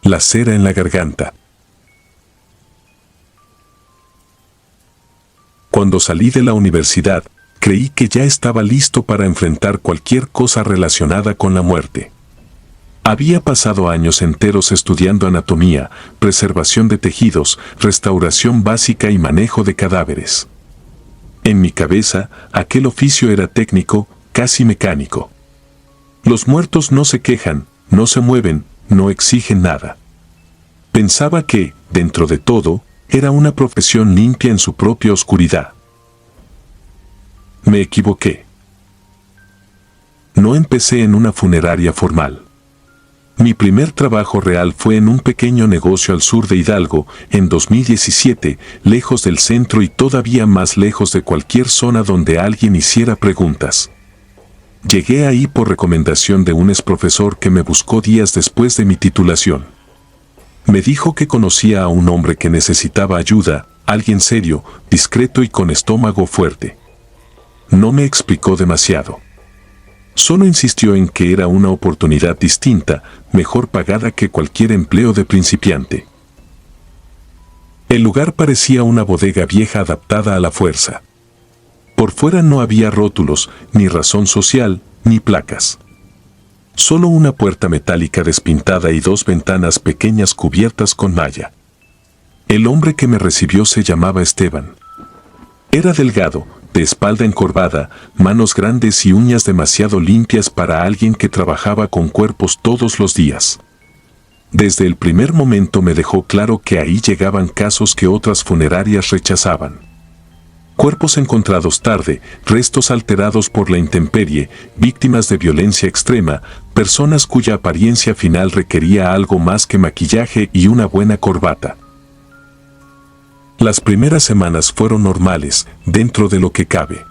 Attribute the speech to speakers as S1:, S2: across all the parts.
S1: La cera en la garganta. Cuando salí de la universidad, creí que ya estaba listo para enfrentar cualquier cosa relacionada con la muerte. Había pasado años enteros estudiando anatomía, preservación de tejidos, restauración básica y manejo de cadáveres. En mi cabeza, aquel oficio era técnico, casi mecánico. Los muertos no se quejan, no se mueven, no exigen nada. Pensaba que, dentro de todo, era una profesión limpia en su propia oscuridad. Me equivoqué. No empecé en una funeraria formal. Mi primer trabajo real fue en un pequeño negocio al sur de Hidalgo, en 2017, lejos del centro y todavía más lejos de cualquier zona donde alguien hiciera preguntas. Llegué ahí por recomendación de un exprofesor que me buscó días después de mi titulación. Me dijo que conocía a un hombre que necesitaba ayuda, alguien serio, discreto y con estómago fuerte. No me explicó demasiado. Solo insistió en que era una oportunidad distinta, mejor pagada que cualquier empleo de principiante. El lugar parecía una bodega vieja adaptada a la fuerza. Por fuera no había rótulos, ni razón social, ni placas. Solo una puerta metálica despintada y dos ventanas pequeñas cubiertas con malla. El hombre que me recibió se llamaba Esteban. Era delgado, de espalda encorvada, manos grandes y uñas demasiado limpias para alguien que trabajaba con cuerpos todos los días. Desde el primer momento me dejó claro que ahí llegaban casos que otras funerarias rechazaban. Cuerpos encontrados tarde, restos alterados por la intemperie, víctimas de violencia extrema, personas cuya apariencia final requería algo más que maquillaje y una buena corbata. Las primeras semanas fueron normales, dentro de lo que cabe.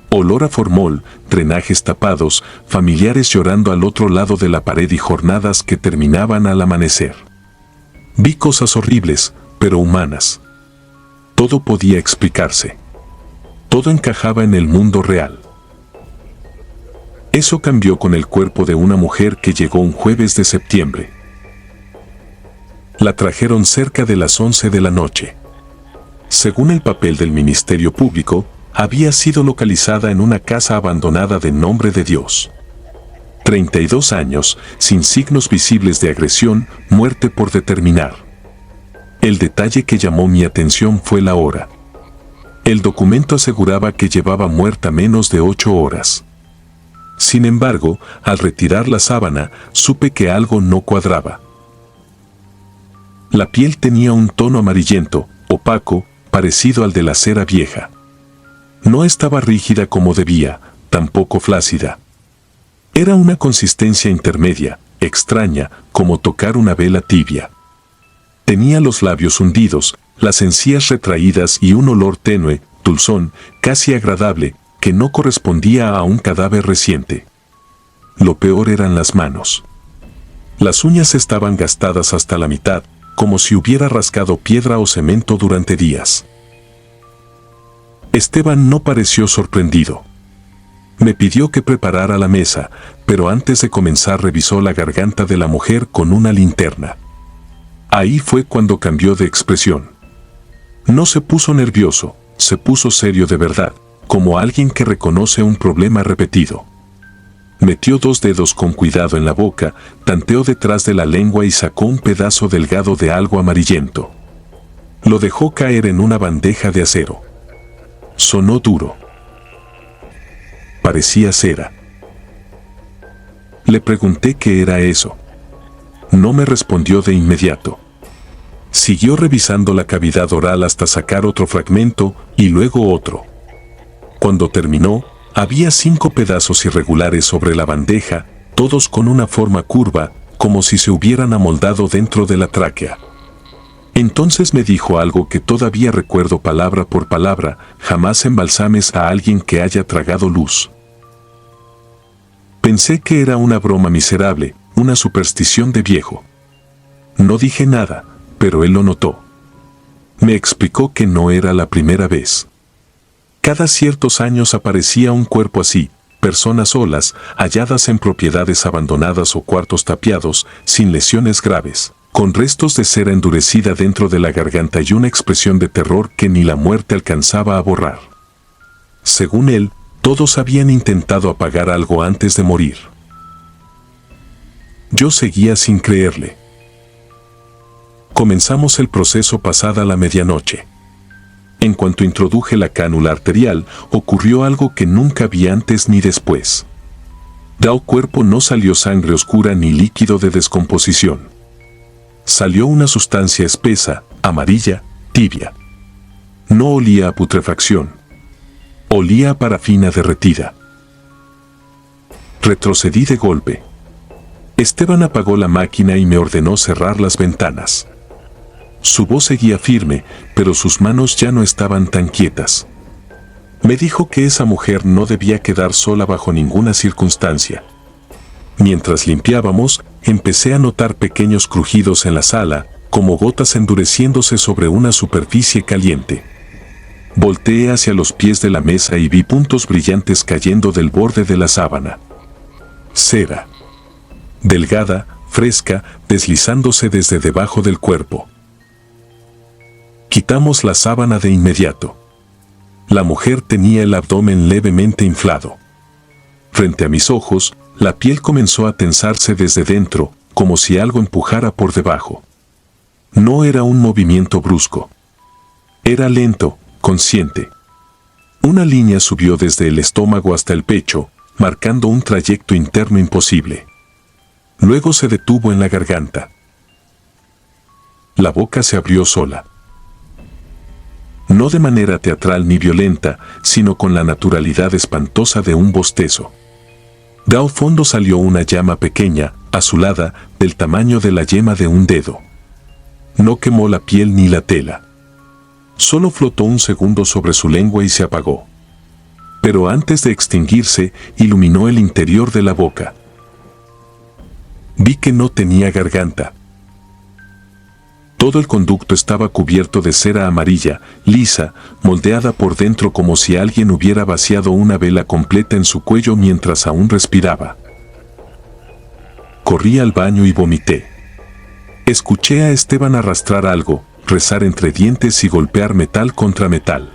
S1: Olor a formol, drenajes tapados, familiares llorando al otro lado de la pared y jornadas que terminaban al amanecer. Vi cosas horribles, pero humanas. Todo podía explicarse. Todo encajaba en el mundo real. Eso cambió con el cuerpo de una mujer que llegó un jueves de septiembre. La trajeron cerca de las 11 de la noche. Según el papel del Ministerio Público, había sido localizada en una casa abandonada de Nombre de Dios. 32 años, sin signos visibles de agresión, muerte por determinar. El detalle que llamó mi atención fue la hora. El documento aseguraba que llevaba muerta menos de 8 horas. Sin embargo, al retirar la sábana, supe que algo no cuadraba. La piel tenía un tono amarillento, opaco, parecido al de la cera vieja. No estaba rígida como debía, tampoco flácida. Era una consistencia intermedia, extraña, como tocar una vela tibia. Tenía los labios hundidos, las encías retraídas y un olor tenue, dulzón, casi agradable, que no correspondía a un cadáver reciente. Lo peor eran las manos. Las uñas estaban gastadas hasta la mitad, como si hubiera rascado piedra o cemento durante días. Esteban no pareció sorprendido. Me pidió que preparara la mesa, pero antes de comenzar revisó la garganta de la mujer con una linterna. Ahí fue cuando cambió de expresión. No se puso nervioso, se puso serio de verdad, como alguien que reconoce un problema repetido. Metió 2 dedos con cuidado en la boca, tanteó detrás de la lengua y sacó un pedazo delgado de algo amarillento. Lo dejó caer en una bandeja de acero. Sonó duro. Parecía cera. Le pregunté qué era eso. No me respondió de inmediato. Siguió revisando la cavidad oral hasta sacar otro fragmento y luego otro. Cuando terminó, había 5 pedazos irregulares sobre la bandeja, todos con una forma curva, como si se hubieran amoldado dentro de la tráquea. Entonces me dijo algo que todavía recuerdo palabra por palabra: jamás embalsames a alguien que haya tragado luz. Pensé que era una broma miserable, una superstición de viejo. No dije nada, pero él lo notó. Me explicó que no era la primera vez. Cada ciertos años aparecía un cuerpo así, personas solas, halladas en propiedades abandonadas o cuartos tapiados, sin lesiones graves, con restos de cera endurecida dentro de la garganta y una expresión de terror que ni la muerte alcanzaba a borrar. Según él, todos habían intentado apagar algo antes de morir. Yo seguía sin creerle. Comenzamos el proceso pasada la medianoche. En cuanto introduje la cánula arterial, ocurrió algo que nunca vi antes ni después. Del cuerpo no salió sangre oscura ni líquido de descomposición. Salió una sustancia espesa, amarilla, tibia. No olía a putrefacción. Olía a parafina derretida. Retrocedí de golpe. Esteban apagó la máquina y me ordenó cerrar las ventanas. Su voz seguía firme, pero sus manos ya no estaban tan quietas. Me dijo que esa mujer no debía quedar sola bajo ninguna circunstancia. Mientras limpiábamos, empecé a notar pequeños crujidos en la sala, como gotas endureciéndose sobre una superficie caliente. Volteé hacia los pies de la mesa y vi puntos brillantes cayendo del borde de la sábana. Cera. Delgada, fresca, deslizándose desde debajo del cuerpo. Quitamos la sábana de inmediato. La mujer tenía el abdomen levemente inflado. Frente a mis ojos, la piel comenzó a tensarse desde dentro, como si algo empujara por debajo. No era un movimiento brusco. Era lento, consciente. Una línea subió desde el estómago hasta el pecho, marcando un trayecto interno imposible. Luego se detuvo en la garganta. La boca se abrió sola. No de manera teatral ni violenta, sino con la naturalidad espantosa de un bostezo. De al fondo salió una llama pequeña, azulada, del tamaño de la yema de un dedo. No quemó la piel ni la tela. Solo flotó un segundo sobre su lengua y se apagó. Pero antes de extinguirse, iluminó el interior de la boca. Vi que no tenía garganta. Todo el conducto estaba cubierto de cera amarilla, lisa, moldeada por dentro como si alguien hubiera vaciado una vela completa en su cuello mientras aún respiraba. Corrí al baño y vomité. Escuché a Esteban arrastrar algo, rezar entre dientes y golpear metal contra metal.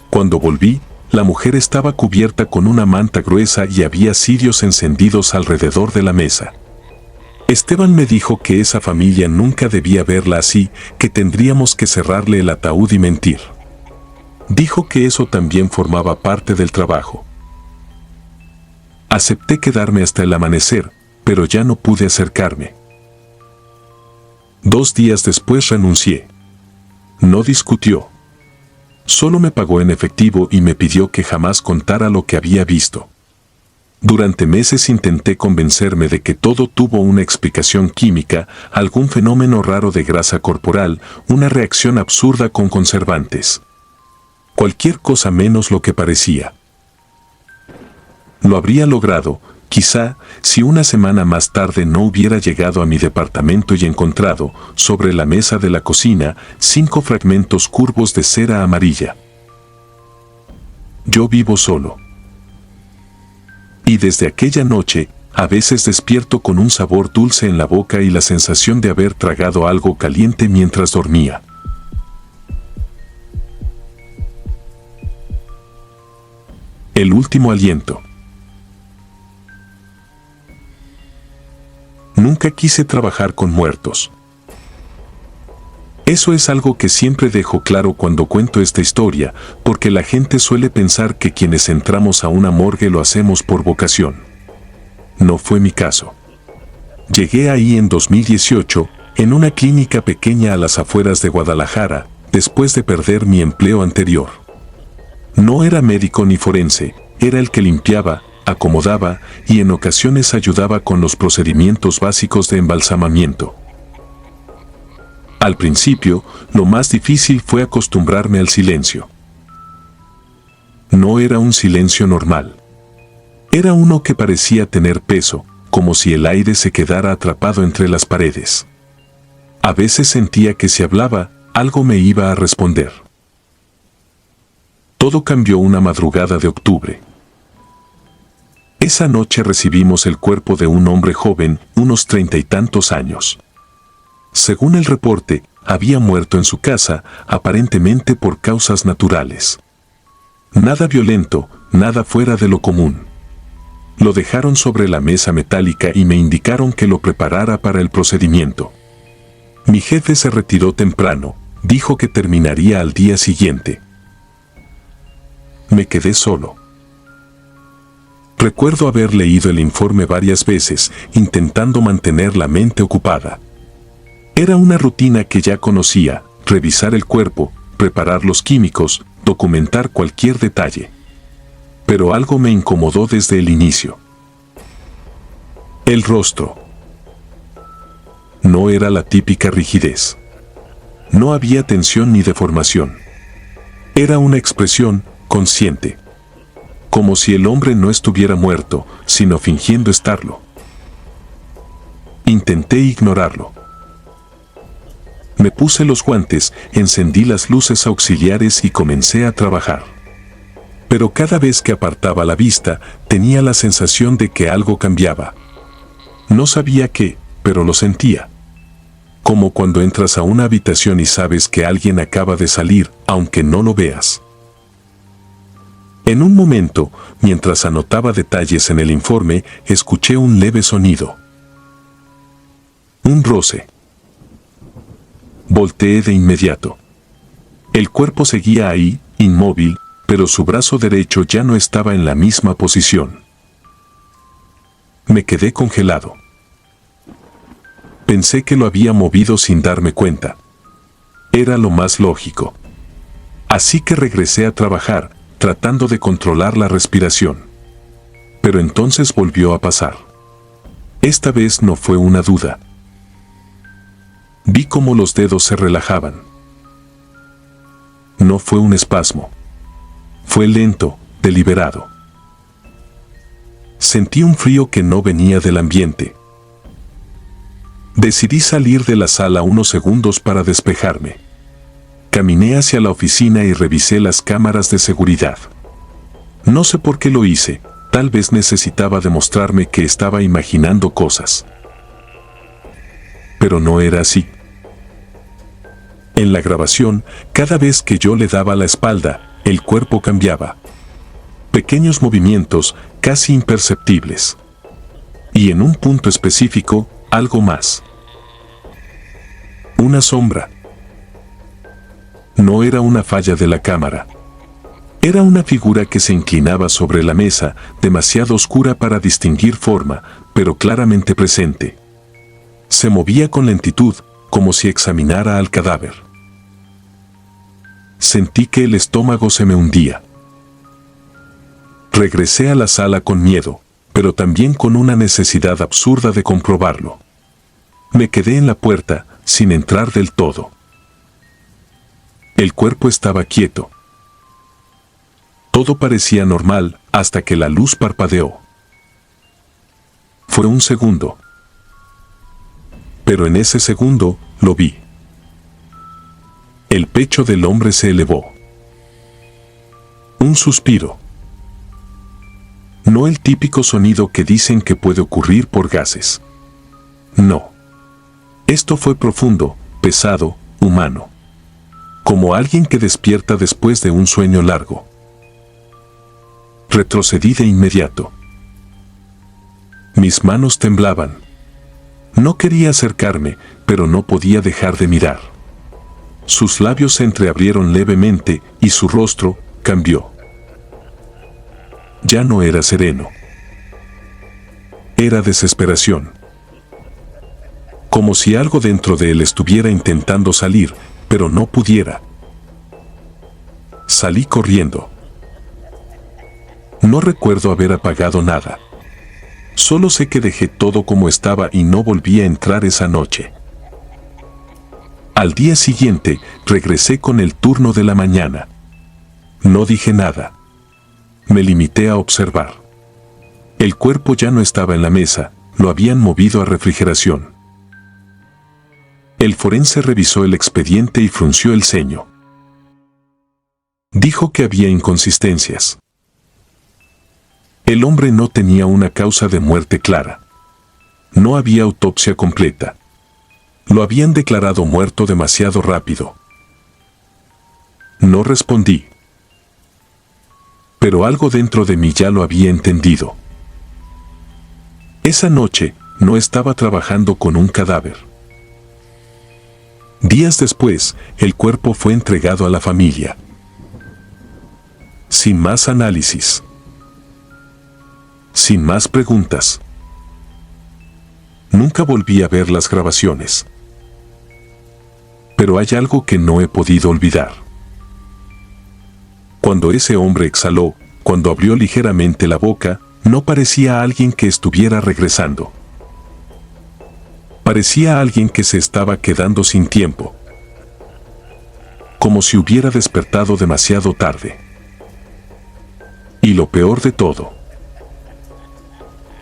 S1: Cuando volví, la mujer estaba cubierta con una manta gruesa y había cirios encendidos alrededor de la mesa. Esteban me dijo que esa familia nunca debía verla así, que tendríamos que cerrarle el ataúd y mentir. Dijo que eso también formaba parte del trabajo. Acepté quedarme hasta el amanecer, pero ya no pude acercarme. 2 días después renuncié. No discutió. Solo me pagó en efectivo y me pidió que jamás contara lo que había visto. Durante meses intenté convencerme de que todo tuvo una explicación química, algún fenómeno raro de grasa corporal, una reacción absurda con conservantes. Cualquier cosa menos lo que parecía. Lo habría logrado, quizá, si una semana más tarde no hubiera llegado a mi departamento y encontrado, sobre la mesa de la cocina, 5 fragmentos curvos de cera amarilla. Yo vivo solo. Y desde aquella noche, a veces despierto con un sabor dulce en la boca y la sensación de haber tragado algo caliente mientras dormía. El último aliento. Nunca quise trabajar con muertos. Eso es algo que siempre dejo claro cuando cuento esta historia, porque la gente suele pensar que quienes entramos a una morgue lo hacemos por vocación. No fue mi caso. Llegué ahí en 2018, en una clínica pequeña a las afueras de Guadalajara, después de perder mi empleo anterior. No era médico ni forense, era el que limpiaba, acomodaba y en ocasiones ayudaba con los procedimientos básicos de embalsamamiento. Al principio, lo más difícil fue acostumbrarme al silencio. No era un silencio normal. Era uno que parecía tener peso, como si el aire se quedara atrapado entre las paredes. A veces sentía que si hablaba, algo me iba a responder. Todo cambió una madrugada de octubre. Esa noche recibimos el cuerpo de un hombre joven, unos 30 y tantos años. Según el reporte, había muerto en su casa, aparentemente por causas naturales. Nada violento, nada fuera de lo común. Lo dejaron sobre la mesa metálica y me indicaron que lo preparara para el procedimiento. Mi jefe se retiró temprano, dijo que terminaría al día siguiente. Me quedé solo. Recuerdo haber leído el informe varias veces, intentando mantener la mente ocupada. Era una rutina que ya conocía: revisar el cuerpo, preparar los químicos, documentar cualquier detalle. Pero algo me incomodó desde el inicio. El rostro. No era la típica rigidez. No había tensión ni deformación. Era una expresión consciente. Como si el hombre no estuviera muerto, sino fingiendo estarlo. Intenté ignorarlo. Me puse los guantes, encendí las luces auxiliares y comencé a trabajar. Pero cada vez que apartaba la vista, tenía la sensación de que algo cambiaba. No sabía qué, pero lo sentía. Como cuando entras a una habitación y sabes que alguien acaba de salir, aunque no lo veas. En un momento, mientras anotaba detalles en el informe, escuché un leve sonido. Un roce. Volteé de inmediato. El cuerpo seguía ahí, inmóvil, pero su brazo derecho ya no estaba en la misma posición. Me quedé congelado. Pensé que lo había movido sin darme cuenta. Era lo más lógico. Así que regresé a trabajar, tratando de controlar la respiración. Pero entonces volvió a pasar. Esta vez no fue una duda. Vi cómo los dedos se relajaban. No fue un espasmo. Fue lento, deliberado. Sentí un frío que no venía del ambiente. Decidí salir de la sala unos segundos para despejarme. Caminé hacia la oficina y revisé las cámaras de seguridad. No sé por qué lo hice, tal vez necesitaba demostrarme que estaba imaginando cosas. Pero no era así. En la grabación, cada vez que yo le daba la espalda, el cuerpo cambiaba. Pequeños movimientos, casi imperceptibles. Y en un punto específico, algo más. Una sombra. No era una falla de la cámara. Era una figura que se inclinaba sobre la mesa, demasiado oscura para distinguir forma, pero claramente presente. Se movía con lentitud, como si examinara al cadáver. Sentí que el estómago se me hundía. Regresé a la sala con miedo, pero también con una necesidad absurda de comprobarlo. Me quedé en la puerta, sin entrar del todo. El cuerpo estaba quieto. Todo parecía normal, hasta que la luz parpadeó. Fue un segundo. Pero en ese segundo, lo vi. El pecho del hombre se elevó. Un suspiro. No el típico sonido que dicen que puede ocurrir por gases. No. Esto fue profundo, pesado, humano. Como alguien que despierta después de un sueño largo. Retrocedí de inmediato. Mis manos temblaban. No quería acercarme, pero no podía dejar de mirar. Sus labios se entreabrieron levemente y su rostro cambió. Ya no era sereno. Era desesperación. Como si algo dentro de él estuviera intentando salir, pero no pudiera. Salí corriendo. No recuerdo haber apagado nada. Solo sé que dejé todo como estaba y no volví a entrar esa noche. Al día siguiente, regresé con el turno de la mañana. No dije nada. Me limité a observar. El cuerpo ya no estaba en la mesa, lo habían movido a refrigeración. El forense revisó el expediente y frunció el ceño. Dijo que había inconsistencias. El hombre no tenía una causa de muerte clara. No había autopsia completa. Lo habían declarado muerto demasiado rápido. No respondí. Pero algo dentro de mí ya lo había entendido. Esa noche no estaba trabajando con un cadáver. Días después, el cuerpo fue entregado a la familia. Sin más análisis. Sin más preguntas. Nunca volví a ver las grabaciones. Pero hay algo que no he podido olvidar. Cuando ese hombre exhaló, cuando abrió ligeramente la boca, no parecía alguien que estuviera regresando. Parecía alguien que se estaba quedando sin tiempo. Como si hubiera despertado demasiado tarde. Y lo peor de todo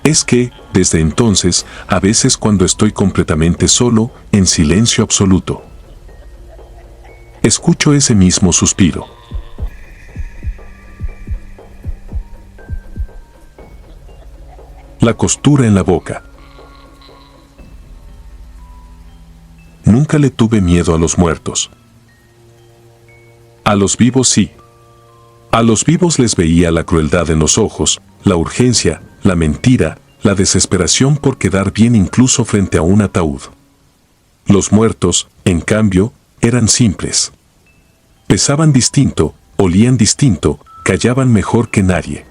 S1: es que, desde entonces, a veces cuando estoy completamente solo, en silencio absoluto, escucho ese mismo suspiro. La costura en la boca. Nunca le tuve miedo a los muertos. A los vivos sí. A los vivos les veía la crueldad en los ojos, la urgencia, la mentira, la desesperación por quedar bien incluso frente a un ataúd. Los muertos, en cambio, eran simples. Pesaban distinto, olían distinto, callaban mejor que nadie.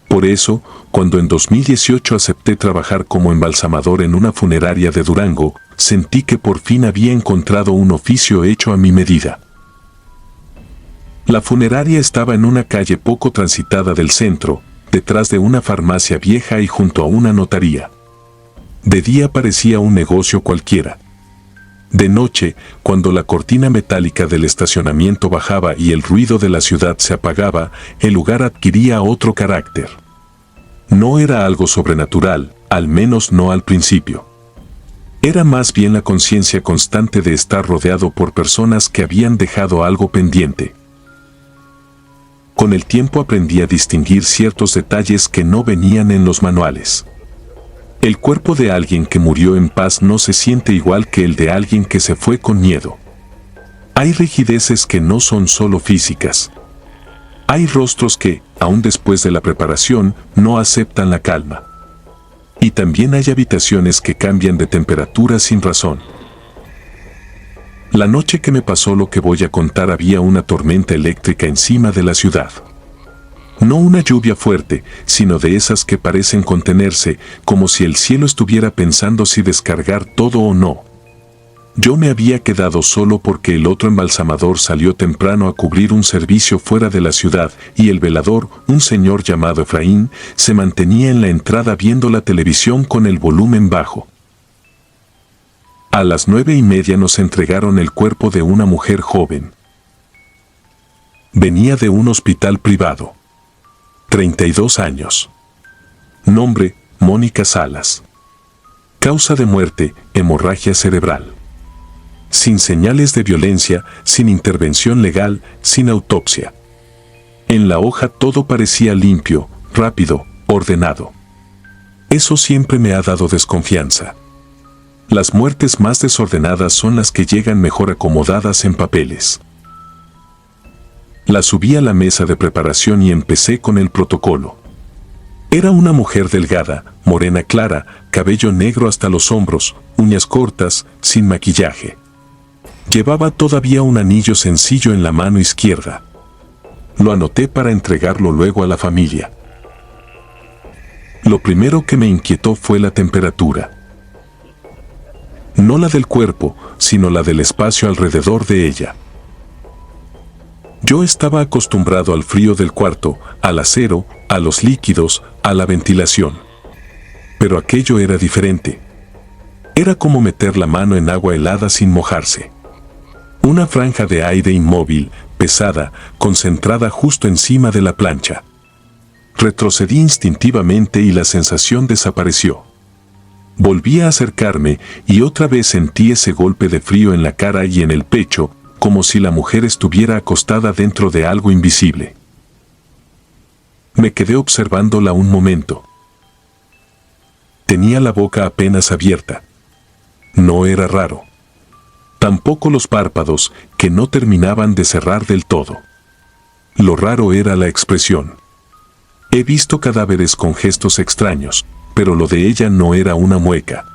S1: Por eso, cuando en 2018 acepté trabajar como embalsamador en una funeraria de Durango, sentí que por fin había encontrado un oficio hecho a mi medida. La funeraria estaba en una calle poco transitada del centro, detrás de una farmacia vieja y junto a una notaría. De día parecía un negocio cualquiera. De noche, cuando la cortina metálica del estacionamiento bajaba y el ruido de la ciudad se apagaba, el lugar adquiría otro carácter. No era algo sobrenatural, al menos no al principio. Era más bien la conciencia constante de estar rodeado por personas que habían dejado algo pendiente. Con el tiempo aprendí a distinguir ciertos detalles que no venían en los manuales. El cuerpo de alguien que murió en paz no se siente igual que el de alguien que se fue con miedo. Hay rigideces que no son solo físicas. Hay rostros que, aún después de la preparación, no aceptan la calma. Y también hay habitaciones que cambian de temperatura sin razón. La noche que me pasó lo que voy a contar había una tormenta eléctrica encima de la ciudad. No una lluvia fuerte, sino de esas que parecen contenerse, como si el cielo estuviera pensando si descargar todo o no. Yo me había quedado solo porque el otro embalsamador salió temprano a cubrir un servicio fuera de la ciudad y el velador, un señor llamado Efraín, se mantenía en la entrada viendo la televisión con el volumen bajo. A las 9:30 nos entregaron el cuerpo de una mujer joven. Venía de un hospital privado. 32 años. Nombre, Mónica Salas. Causa de muerte, hemorragia cerebral. Sin señales de violencia, sin intervención legal, sin autopsia. En la hoja todo parecía limpio, rápido, ordenado. Eso siempre me ha dado desconfianza. Las muertes más desordenadas son las que llegan mejor acomodadas en papeles. La subí a la mesa de preparación y empecé con el protocolo. Era una mujer delgada, morena clara, cabello negro hasta los hombros, uñas cortas, sin maquillaje. Llevaba todavía un anillo sencillo en la mano izquierda. Lo anoté para entregarlo luego a la familia. Lo primero que me inquietó fue la temperatura. No la del cuerpo, sino la del espacio alrededor de ella. Yo estaba acostumbrado al frío del cuarto, al acero, a los líquidos, a la ventilación. Pero aquello era diferente. Era como meter la mano en agua helada sin mojarse. Una franja de aire inmóvil, pesada, concentrada justo encima de la plancha. Retrocedí instintivamente y la sensación desapareció. Volví a acercarme y otra vez sentí ese golpe de frío en la cara y en el pecho, como si la mujer estuviera acostada dentro de algo invisible. Me quedé observándola un momento. Tenía la boca apenas abierta. No era raro. Tampoco los párpados, que no terminaban de cerrar del todo. Lo raro era la expresión. He visto cadáveres con gestos extraños, pero lo de ella no era una mueca.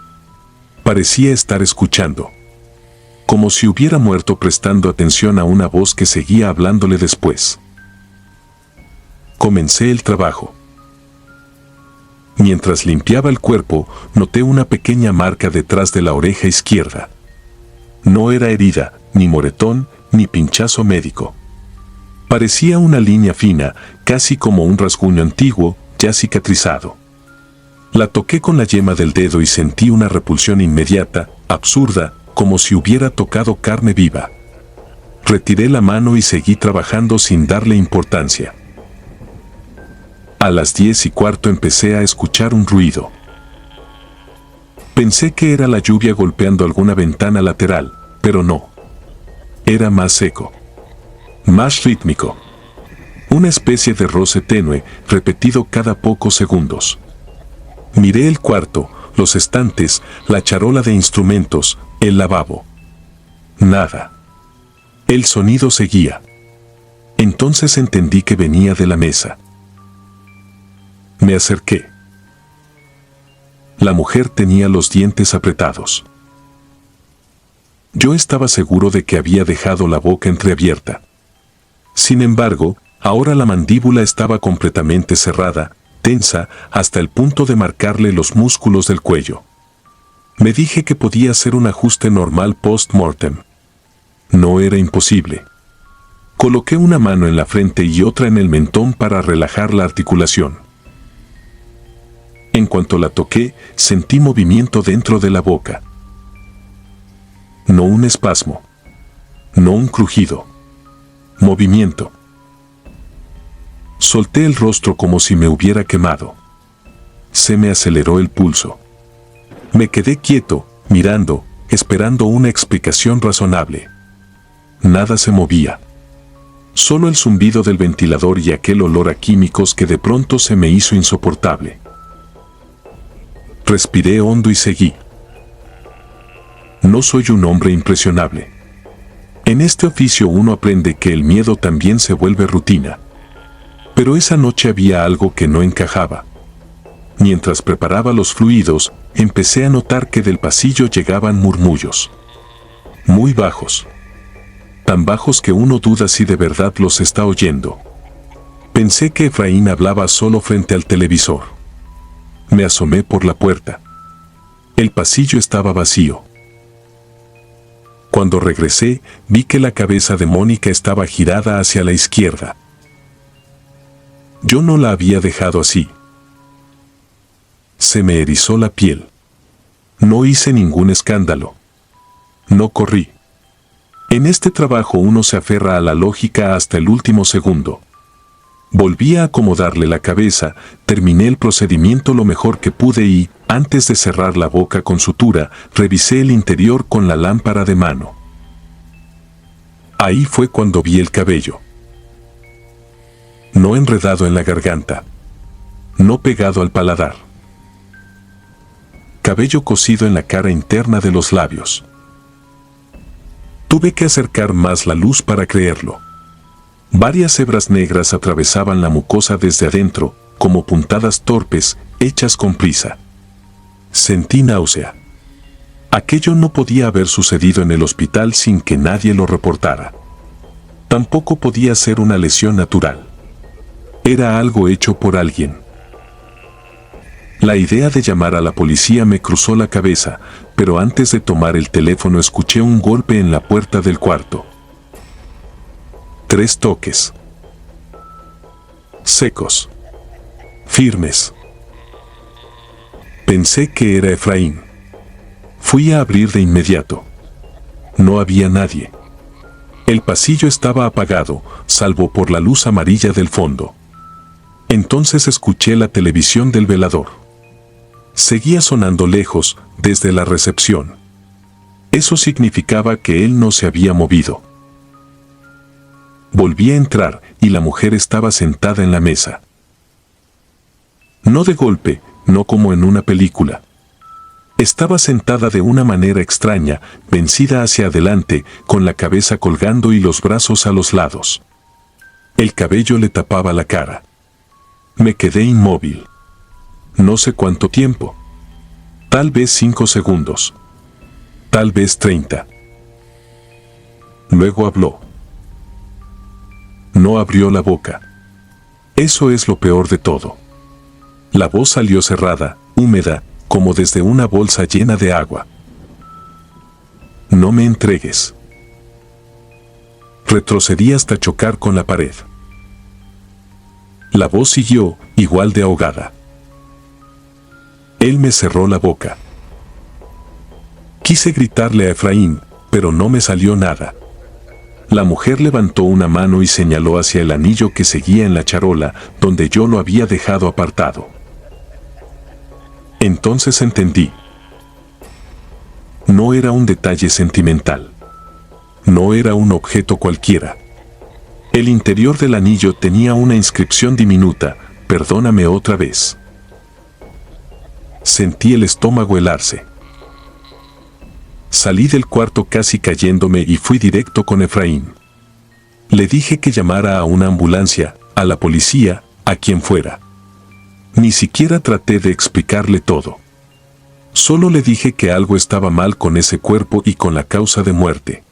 S1: Parecía estar escuchando. Como si hubiera muerto prestando atención a una voz que seguía hablándole después. Comencé el trabajo. Mientras limpiaba el cuerpo, noté una pequeña marca detrás de la oreja izquierda. No era herida, ni moretón, ni pinchazo médico. Parecía una línea fina, casi como un rasguño antiguo, ya cicatrizado. La toqué con la yema del dedo y sentí una repulsión inmediata, absurda, como si hubiera tocado carne viva. Retiré la mano y seguí trabajando sin darle importancia. A las 10:15 empecé a escuchar un ruido. Pensé que era la lluvia golpeando alguna ventana lateral, pero no. Era más seco. Más rítmico. Una especie de roce tenue, repetido cada pocos segundos. Miré el cuarto, los estantes, la charola de instrumentos, el lavabo. Nada. El sonido seguía. Entonces entendí que venía de la mesa. Me acerqué. La mujer tenía los dientes apretados. Yo estaba seguro de que había dejado la boca entreabierta. Sin embargo, ahora la mandíbula estaba completamente cerrada, tensa, hasta el punto de marcarle los músculos del cuello. Me dije que podía ser un ajuste normal post-mortem. No era imposible. Coloqué una mano en la frente y otra en el mentón para relajar la articulación. En cuanto la toqué, sentí movimiento dentro de la boca. No un espasmo. No un crujido. Movimiento. Solté el rostro como si me hubiera quemado. Se me aceleró el pulso. Me quedé quieto, mirando, esperando una explicación razonable. Nada se movía. Solo el zumbido del ventilador y aquel olor a químicos que de pronto se me hizo insoportable. Respiré hondo y seguí. No soy un hombre impresionable. En este oficio uno aprende que el miedo también se vuelve rutina. Pero esa noche había algo que no encajaba. Mientras preparaba los fluidos, empecé a notar que del pasillo llegaban murmullos. Muy bajos. Tan bajos que uno duda si de verdad los está oyendo. Pensé que Efraín hablaba solo frente al televisor. Me asomé por la puerta. El pasillo estaba vacío. Cuando regresé, vi que la cabeza de Mónica estaba girada hacia la izquierda. Yo no la había dejado así. Se me erizó la piel. No hice ningún escándalo. No corrí. En este trabajo uno se aferra a la lógica hasta el último segundo. Volví a acomodarle la cabeza, terminé el procedimiento lo mejor que pude y, antes de cerrar la boca con sutura, revisé el interior con la lámpara de mano. Ahí fue cuando vi el cabello. No enredado en la garganta. No pegado al paladar. Cabello cosido en la cara interna de los labios. Tuve que acercar más la luz para creerlo. Varias hebras negras atravesaban la mucosa desde adentro, como puntadas torpes, hechas con prisa. Sentí náusea. Aquello no podía haber sucedido en el hospital sin que nadie lo reportara. Tampoco podía ser una lesión natural. Era algo hecho por alguien. La idea de llamar a la policía me cruzó la cabeza, pero antes de tomar el teléfono escuché un golpe en la puerta del cuarto. 3 toques. Secos. Firmes. Pensé que era Efraín. Fui a abrir de inmediato. No había nadie. El pasillo estaba apagado, salvo por la luz amarilla del fondo. Entonces escuché la televisión del velador. Seguía sonando lejos, desde la recepción. Eso significaba que él no se había movido. Volví a entrar y la mujer estaba sentada en la mesa. No de golpe, no como en una película. Estaba sentada de una manera extraña, vencida hacia adelante, con la cabeza colgando y los brazos a los lados. El cabello le tapaba la cara. Me quedé inmóvil. No sé cuánto tiempo. Tal vez 5 segundos. Tal vez 30. Luego habló. No abrió la boca. Eso es lo peor de todo. La voz salió cerrada, húmeda, como desde una bolsa llena de agua. No me entregues. Retrocedí hasta chocar con la pared. La voz siguió, igual de ahogada. Él me cerró la boca. Quise gritarle a Efraín, pero no me salió nada. La mujer levantó una mano y señaló hacia el anillo que seguía en la charola, donde yo lo había dejado apartado. Entonces entendí. No era un detalle sentimental. No era un objeto cualquiera. El interior del anillo tenía una inscripción diminuta: perdóname otra vez. Sentí el estómago helarse. Salí del cuarto casi cayéndome y fui directo con Efraín. Le dije que llamara a una ambulancia, a la policía, a quien fuera. Ni siquiera traté de explicarle todo. Solo le dije que algo estaba mal con ese cuerpo y con la causa de muerte.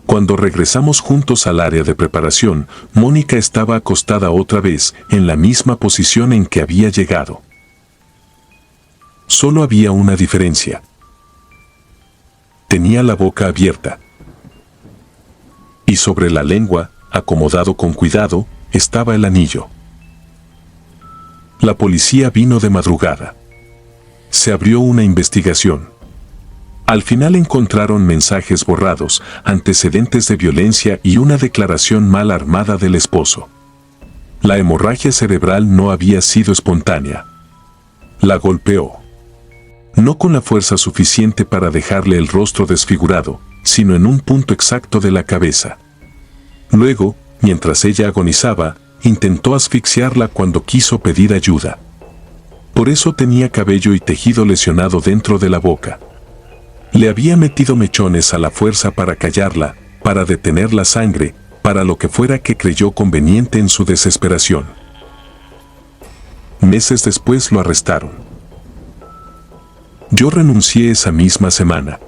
S1: Cuando regresamos juntos al área de preparación, Mónica estaba acostada otra vez, en la misma posición en que había llegado. Solo había una diferencia. Tenía la boca abierta. Y sobre la lengua, acomodado con cuidado, estaba el anillo. La policía vino de madrugada. Se abrió una investigación. Al final encontraron mensajes borrados, antecedentes de violencia y una declaración mal armada del esposo. La hemorragia cerebral no había sido espontánea. La golpeó. No con la fuerza suficiente para dejarle el rostro desfigurado, sino en un punto exacto de la cabeza. Luego, mientras ella agonizaba, intentó asfixiarla cuando quiso pedir ayuda. Por eso tenía cabello y tejido lesionado dentro de la boca. Le había metido mechones a la fuerza para callarla, para detener la sangre, para lo que fuera que creyó conveniente en su desesperación. Meses después lo arrestaron. Yo renuncié esa misma semana.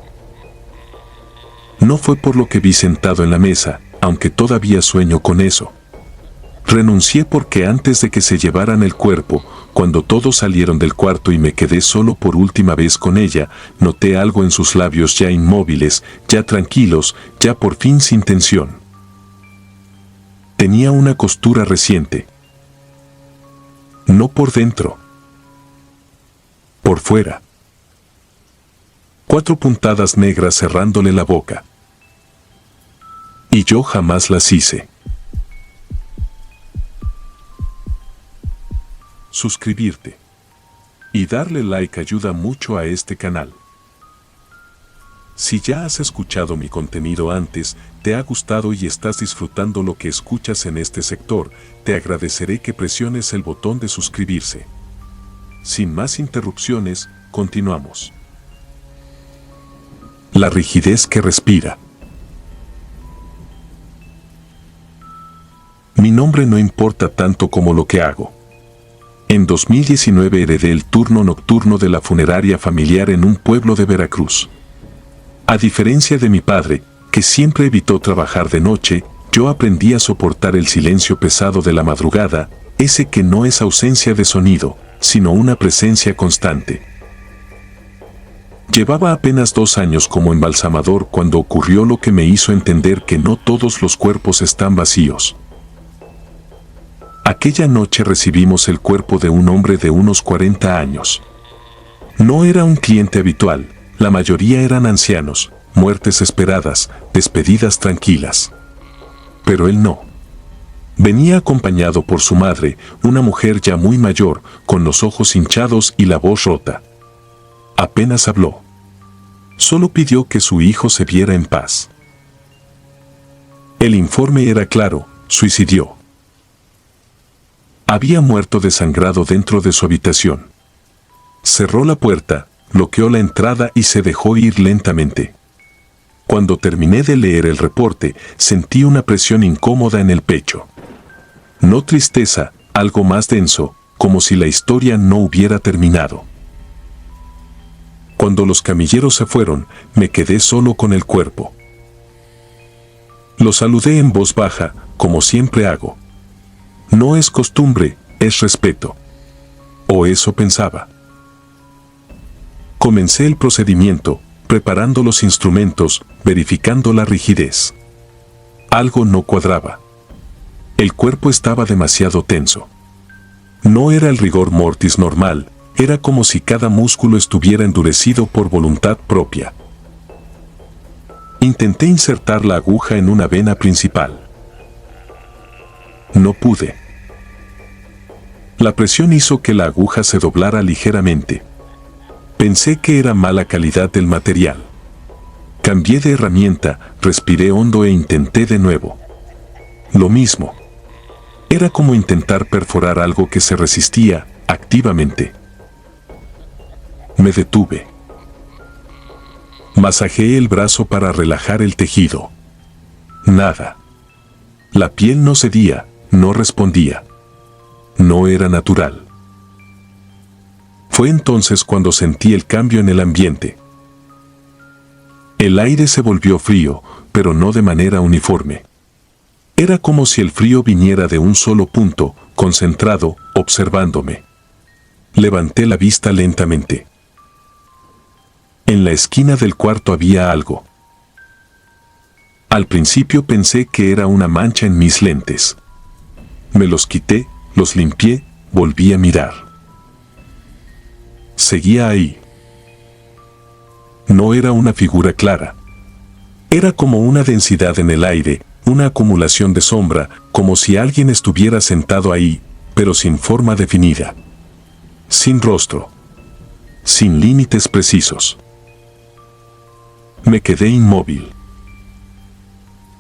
S1: No fue por lo que vi sentado en la mesa, aunque todavía sueño con eso. Renuncié porque antes de que se llevaran el cuerpo, cuando todos salieron del cuarto y me quedé solo por última vez con ella, noté algo en sus labios ya inmóviles, ya tranquilos, ya por fin sin tensión. Tenía una costura reciente. No por dentro. Por fuera. 4 puntadas negras cerrándole la boca. Y yo jamás las hice. Suscribirte y darle like ayuda mucho a este canal. Si ya has escuchado mi contenido antes, te ha gustado y estás disfrutando lo que escuchas en este sector, te agradeceré que presiones el botón de suscribirse. Sin más interrupciones, continuamos. La rigidez que respira. Mi nombre no importa tanto como lo que hago. En 2019 heredé el turno nocturno de la funeraria familiar en un pueblo de Veracruz. A diferencia de mi padre, que siempre evitó trabajar de noche, yo aprendí a soportar el silencio pesado de la madrugada, ese que no es ausencia de sonido, sino una presencia constante. Llevaba apenas 2 años como embalsamador cuando ocurrió lo que me hizo entender que no todos los cuerpos están vacíos. Aquella noche recibimos el cuerpo de un hombre de unos 40 años. No era un cliente habitual, la mayoría eran ancianos, muertes esperadas, despedidas tranquilas. Pero él no. Venía acompañado por su madre, una mujer ya muy mayor, con los ojos hinchados y la voz rota. Apenas habló. Solo pidió que su hijo se viera en paz. El informe era claro: suicidió. Había muerto desangrado dentro de su habitación. Cerró la puerta, bloqueó la entrada y se dejó ir lentamente. Cuando terminé de leer el reporte, sentí una presión incómoda en el pecho. No tristeza, algo más denso, como si la historia no hubiera terminado. Cuando los camilleros se fueron, me quedé solo con el cuerpo. Lo saludé en voz baja, como siempre hago. No es costumbre, es respeto. O eso pensaba. Comencé el procedimiento, preparando los instrumentos, verificando la rigidez. Algo no cuadraba. El cuerpo estaba demasiado tenso. No era el rigor mortis normal, era como si cada músculo estuviera endurecido por voluntad propia. Intenté insertar la aguja en una vena principal. No pude. La presión hizo que la aguja se doblara ligeramente. Pensé que era mala calidad del material. Cambié de herramienta, respiré hondo e intenté de nuevo. Lo mismo. Era como intentar perforar algo que se resistía activamente. Me detuve. Masajeé el brazo para relajar el tejido. Nada. La piel no cedía, no respondía. No era natural. Fue entonces cuando sentí el cambio en el ambiente. El aire se volvió frío, pero no de manera uniforme. Era como si el frío viniera de un solo punto, concentrado, observándome. Levanté la vista lentamente. En la esquina del cuarto había algo. Al principio pensé que era una mancha en mis lentes. Me los quité, los limpié, volví a mirar. Seguía ahí. No era una figura clara. Era como una densidad en el aire, una acumulación de sombra, como si alguien estuviera sentado ahí, pero sin forma definida. Sin rostro. Sin límites precisos. Me quedé inmóvil.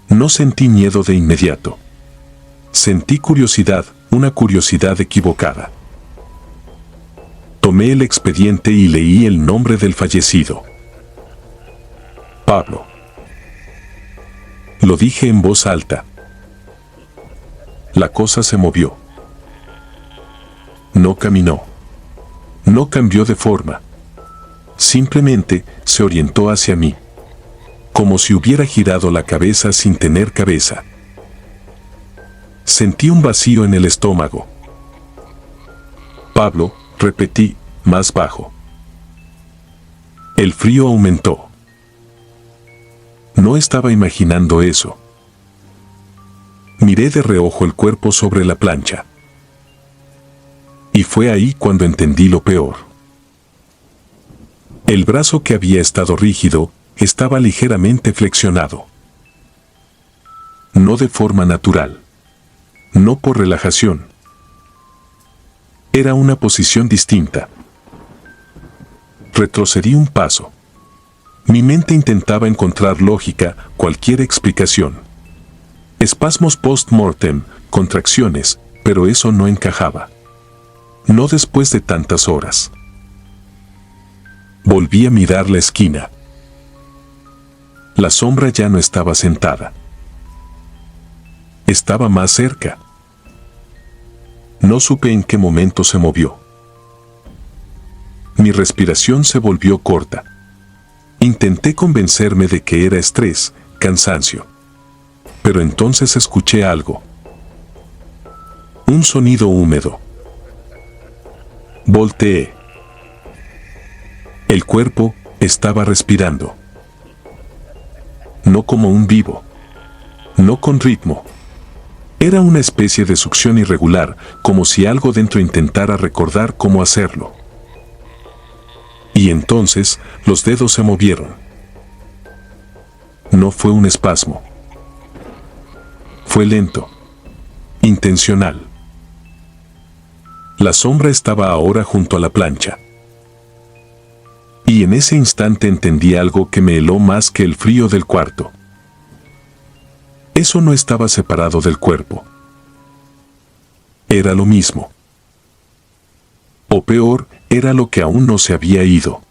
S1: No sentí miedo de inmediato. Sentí curiosidad, una curiosidad equivocada. Tomé el expediente y leí el nombre del fallecido. Pablo. Lo dije en voz alta. La cosa se movió. No caminó. No cambió de forma. Simplemente se orientó hacia mí. Como si hubiera girado la cabeza sin tener cabeza. Sentí un vacío en el estómago. Pablo, repetí, más bajo. El frío aumentó. No estaba imaginando eso. Miré de reojo el cuerpo sobre la plancha. Y fue ahí cuando entendí lo peor. El brazo que había estado rígido, estaba ligeramente flexionado. No de forma natural. No por relajación. Era una posición distinta. Retrocedí un paso. Mi mente intentaba encontrar lógica, cualquier explicación. Espasmos post-mortem, contracciones, pero eso no encajaba. No después de tantas horas. Volví a mirar la esquina. La sombra ya no estaba sentada. Estaba más cerca. No supe en qué momento se movió. Mi respiración se volvió corta. Intenté convencerme de que era estrés, cansancio. Pero entonces escuché algo. Un sonido húmedo. Volteé. El cuerpo estaba respirando. No como un vivo. No con ritmo. Era una especie de succión irregular, como si algo dentro intentara recordar cómo hacerlo. Y entonces, los dedos se movieron. No fue un espasmo. Fue lento. Intencional. La sombra estaba ahora junto a la plancha. Y en ese instante entendí algo que me heló más que el frío del cuarto. Eso no estaba separado del cuerpo. Era lo mismo. O peor, era lo que aún no se había ido.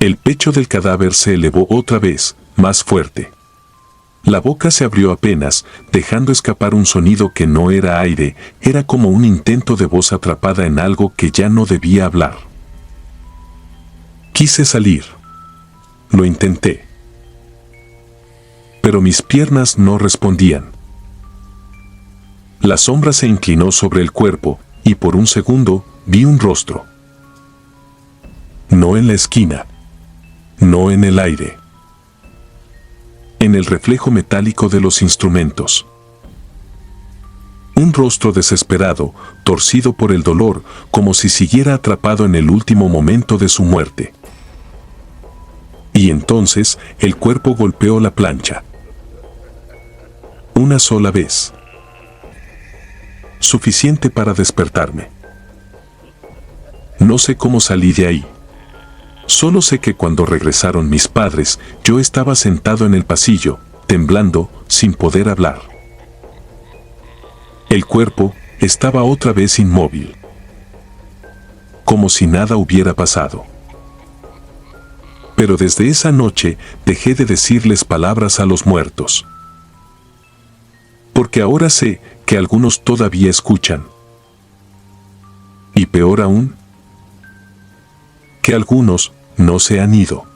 S1: El pecho del cadáver se elevó otra vez, más fuerte. La boca se abrió apenas, dejando escapar un sonido que no era aire, era como un intento de voz atrapada en algo que ya no debía hablar. Quise salir. Lo intenté. Pero mis piernas no respondían. La sombra se inclinó sobre el cuerpo, y por un segundo vi un rostro. No en la esquina. No en el aire. En el reflejo metálico de los instrumentos. Un rostro desesperado, torcido por el dolor, como si siguiera atrapado en el último momento de su muerte. Y entonces el cuerpo golpeó la plancha. Una sola vez. Suficiente para despertarme. No sé cómo salí de ahí. Solo sé que cuando regresaron mis padres, yo estaba sentado en el pasillo, temblando, sin poder hablar. El cuerpo estaba otra vez inmóvil. Como si nada hubiera pasado. Pero desde esa noche dejé de decirles palabras a los muertos. Porque ahora sé que algunos todavía escuchan. Y peor aún, que algunos no se han ido.